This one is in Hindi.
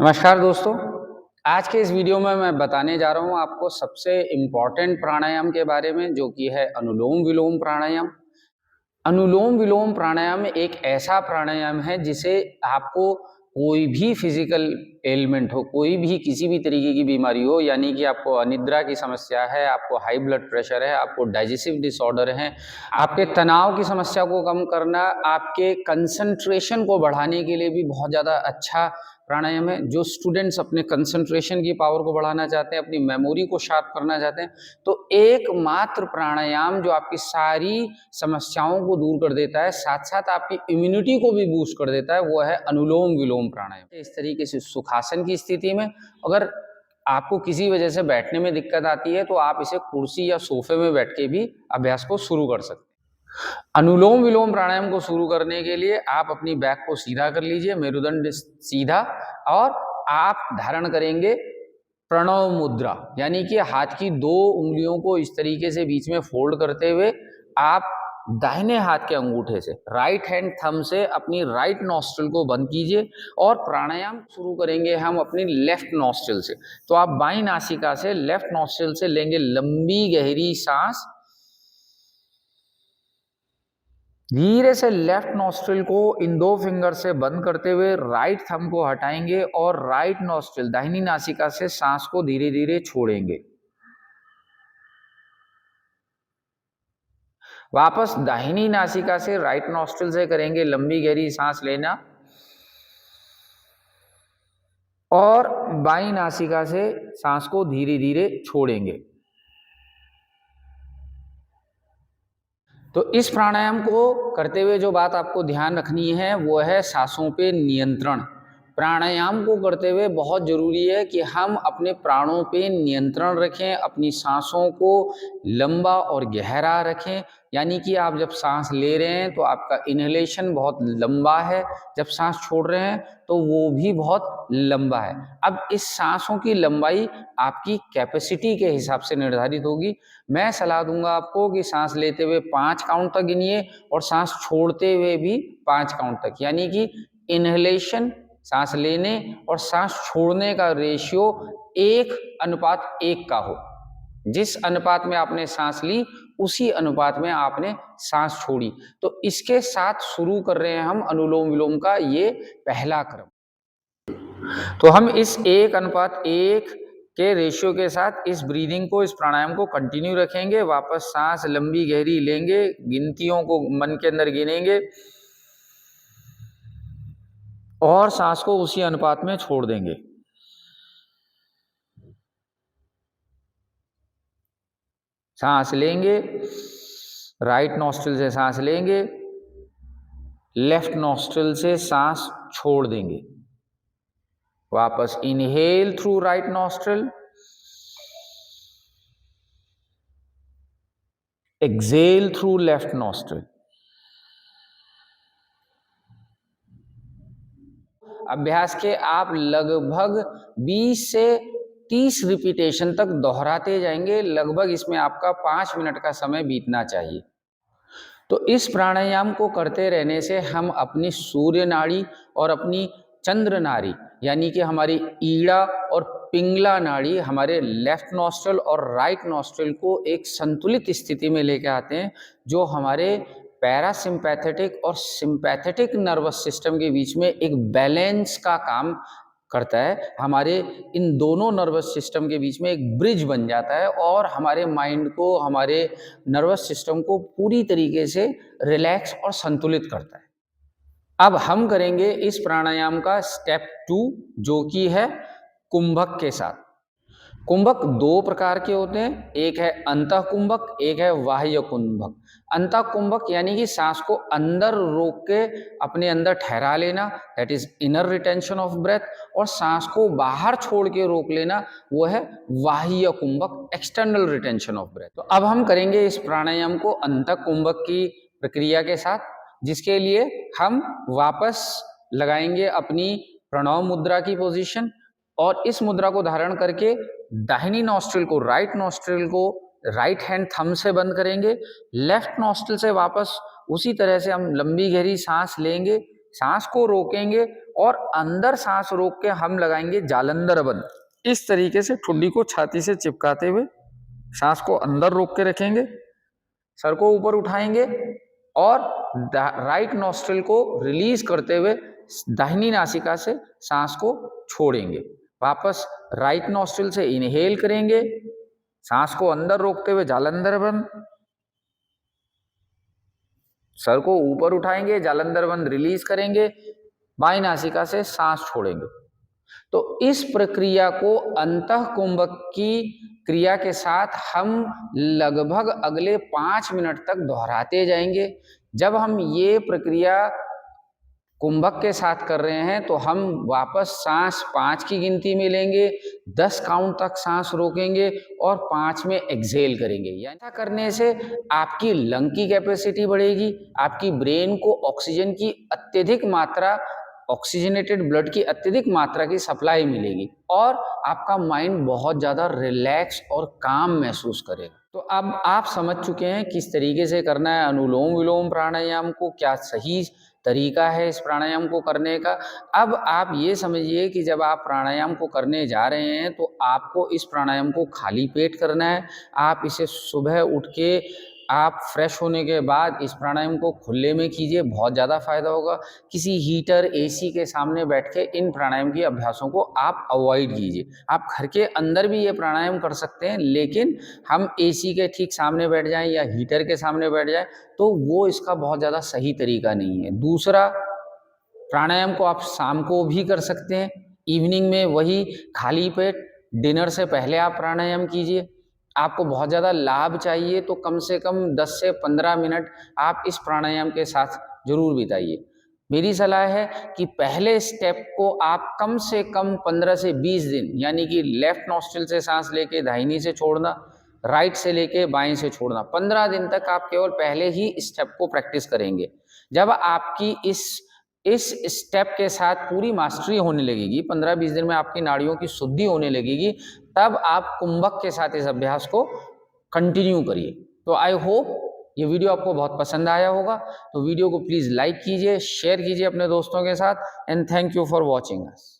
नमस्कार दोस्तों। आज के इस वीडियो में मैं बताने जा रहा हूँ आपको सबसे इम्पॉर्टेंट प्राणायाम के बारे में, जो कि है अनुलोम विलोम प्राणायाम। अनुलोम विलोम प्राणायाम एक ऐसा प्राणायाम है जिसे आपको कोई भी फिजिकल एलिमेंट हो, कोई भी किसी भी तरीके की बीमारी हो, यानी कि आपको अनिद्रा की समस्या है, आपको हाई ब्लड प्रेशर है, आपको डाइजेस्टिव डिसऑर्डर है, आपके तनाव की समस्या को कम करना, आपके कंसंट्रेशन को बढ़ाने के लिए भी बहुत ज़्यादा अच्छा प्राणायाम है। जो स्टूडेंट्स अपने कंसंट्रेशन की पावर को बढ़ाना चाहते हैं, अपनी मेमोरी को शार्प करना चाहते हैं, तो एकमात्र प्राणायाम जो आपकी सारी समस्याओं को दूर कर देता है, साथ साथ आपकी इम्यूनिटी को भी बूस्ट कर देता है, वो है अनुलोम विलोम प्राणायाम। इस तरीके से सुखासन की स्थिति में अगर आपको किसी वजह से बैठने में दिक्कत आती है तो आप इसे कुर्सी या सोफे में बैठ के भी अभ्यास को शुरू कर सकते हैं। अनुलोम विलोम प्राणायाम को शुरू करने के लिए आप अपनी बैक को सीधा कर लीजिए, मेरुदंड सीधा, और आप धारण करेंगे प्रणव मुद्रा, यानी कि हाथ की दो उंगलियों को इस तरीके से बीच में फोल्ड करते हुए आप दाहिने हाथ के अंगूठे से, राइट हैंड थंब से अपनी राइट नॉस्ट्रिल को बंद कीजिए और प्राणायाम शुरू करेंगे हम अपनी लेफ्ट नॉस्ट्रिल से। तो आप बाईं नासिका से लेफ्ट नॉस्ट्रिल से लेंगे लंबी गहरी सांस, धीरे से लेफ्ट नॉस्ट्रिल को इन दो फिंगर से बंद करते हुए राइट थंब को हटाएंगे और राइट नॉस्ट्रिल दाहिनी नासिका से सांस को धीरे धीरे छोड़ेंगे। वापस दाहिनी नासिका से राइट नॉस्ट्रिल से करेंगे लंबी गहरी सांस लेना और बाईं नासिका से सांस को धीरे धीरे छोड़ेंगे। तो इस प्राणायाम को करते हुए जो बात आपको ध्यान रखनी है वो है सांसों पे नियंत्रण। प्राणायाम को करते हुए बहुत जरूरी है कि हम अपने प्राणों पे नियंत्रण रखें, अपनी सांसों को लंबा और गहरा रखें। यानी कि आप जब सांस ले रहे हैं तो आपका इनहेलेशन बहुत लंबा है, जब सांस छोड़ रहे हैं तो वो भी बहुत लंबा है। अब इस सांसों की लंबाई आपकी कैपेसिटी के हिसाब से निर्धारित होगी। मैं सलाह दूंगा आपको कि सांस लेते हुए 5 काउंट तक गिनिए और सांस छोड़ते हुए भी 5 काउंट तक, यानी कि इनहेलेशन, सांस लेने और सांस छोड़ने का रेशियो 1:1 का हो। जिस अनुपात में आपने सांस ली उसी अनुपात में आपने सांस छोड़ी। तो इसके साथ शुरू कर रहे हैं हम अनुलोम विलोम का ये पहला क्रम। तो हम इस 1:1 के रेशियो के साथ इस ब्रीदिंग को, इस प्राणायाम को कंटिन्यू रखेंगे। वापस सांस लंबी गहरी लेंगे, गिनतियों को मन के अंदर गिनेंगे और सांस को उसी अनुपात में छोड़ देंगे। सांस लेंगे, राइट नॉस्ट्रिल से सांस लेंगे, लेफ्ट नॉस्ट्रिल से सांस छोड़ देंगे। वापस inhale through right nostril, exhale through left nostril. अभ्यास के आप लगभग 20 से 30 रिपीटेशन तक दोहराते जाएंगे। लगभग इसमें आपका 5 मिनट का समय बीतना चाहिए। तो इस प्राणायाम को करते रहने से हम अपनी सूर्य नाड़ी और अपनी चंद्र नाड़ी, यानी कि हमारी ईड़ा और पिंगला नाड़ी, हमारे लेफ्ट नॉस्ट्रल और राइट नॉस्ट्रल को एक संतुलित स्थिति में लेके आते हैं, जो हमारे पैरासिम्पैथेटिक और सिंपैथेटिक नर्वस सिस्टम के बीच में एक बैलेंस का काम करता है। हमारे इन दोनों नर्वस सिस्टम के बीच में एक ब्रिज बन जाता है और हमारे माइंड को, हमारे नर्वस सिस्टम को पूरी तरीके से रिलैक्स और संतुलित करता है। अब हम करेंगे इस प्राणायाम का स्टेप 2, जो कि है कुंभक के साथ। कुंभक 2 प्रकार के होते हैं, एक है अंतः कुंभक, एक है बाह्य कुंभक। अंतः कुंभक यानी कि सांस को अंदर रोक के अपने अंदर ठहरा लेना, that is inner retention of breath, और सांस को बाहर छोड़ के रोक लेना, वो है बाह्य कुंभक, एक्सटर्नल रिटेंशन ऑफ ब्रेथ। तो अब हम करेंगे इस प्राणायाम को अंतः कुंभक की प्रक्रिया के साथ, जिसके लिए हम वापस लगाएंगे अपनी प्रणव मुद्रा की पोजीशन और इस मुद्रा को धारण करके दाहिनी नॉस्ट्रिल को, राइट नॉस्ट्रिल को राइट हैंड थंब से बंद करेंगे। लेफ्ट नॉस्ट्रिल से वापस उसी तरह से हम लंबी गहरी सांस लेंगे, सांस को रोकेंगे और अंदर सांस रोक के हम लगाएंगे जालंधर बंद। इस तरीके से ठुड्डी को छाती से चिपकाते हुए सांस को अंदर रोक के रखेंगे, सर को ऊपर उठाएंगे और राइट नॉस्ट्रिल को रिलीज करते हुए दाहिनी नासिका से सांस को छोड़ेंगे। वापस राइट नॉस्ट्रिल से इनहेल करेंगे, सांस को अंदर रोकते हुए जालंधर बंद, सर को ऊपर उठाएंगे, जालंधर बंद रिलीज करेंगे, बाईं नासिका से सांस छोड़ेंगे। तो इस प्रक्रिया को अंतः कुंभक की क्रिया के साथ हम लगभग अगले 5 मिनट तक दोहराते जाएंगे। जब हम ये प्रक्रिया कुंभक के साथ कर रहे हैं तो हम वापस सांस 5 की गिनती में लेंगे, 10 काउंट तक सांस रोकेंगे और 5 में एक्सहेल करेंगे। ऐसा करने से आपकी लंग की कैपेसिटी बढ़ेगी, आपकी ब्रेन को ऑक्सीजन की अत्यधिक मात्रा, ऑक्सीजनेटेड ब्लड की अत्यधिक मात्रा की सप्लाई मिलेगी और आपका माइंड बहुत ज़्यादा रिलैक्स और काम महसूस करेगा। तो अब आप समझ चुके हैं किस तरीके से करना है अनुलोम विलोम प्राणायाम को, क्या सही तरीका है इस प्राणायाम को करने का। अब आप ये समझिए कि जब आप प्राणायाम को करने जा रहे हैं तो आपको इस प्राणायाम को खाली पेट करना है। आप इसे सुबह उठ के आप फ्रेश होने के बाद इस प्राणायाम को खुले में कीजिए, बहुत ज़्यादा फायदा होगा। किसी हीटर एसी के सामने बैठ के इन प्राणायाम के अभ्यासों को आप अवॉइड कीजिए। आप घर के अंदर भी ये प्राणायाम कर सकते हैं, लेकिन हम एसी के ठीक सामने बैठ जाएं या हीटर के सामने बैठ जाएं तो वो इसका बहुत ज़्यादा सही तरीका नहीं है। दूसरा, प्राणायाम को आप शाम को भी कर सकते हैं, इवनिंग में वही खाली पेट डिनर से पहले आप प्राणायाम कीजिए। आपको बहुत ज़्यादा लाभ चाहिए तो कम से कम 10 से 15 मिनट आप इस प्राणायाम के साथ जरूर बिताइए। मेरी सलाह है कि पहले स्टेप को आप कम से कम 15 से 20 दिन, यानी कि लेफ्ट नॉस्ट्रिल से सांस लेके दाहिनी से छोड़ना, राइट से लेके बाएं से छोड़ना, 15 दिन तक आप केवल पहले ही स्टेप को प्रैक्टिस करेंगे। जब आपकी इस स्टेप के साथ पूरी मास्टरी होने लगेगी, 15-20 दिन में आपकी नाड़ियों की शुद्धि होने लगेगी, तब आप कुंभक के साथ इस अभ्यास को कंटिन्यू करिए। तो आई होप ये वीडियो आपको बहुत पसंद आया होगा। तो वीडियो को प्लीज़ लाइक कीजिए, शेयर कीजिए अपने दोस्तों के साथ and thank you for watching us.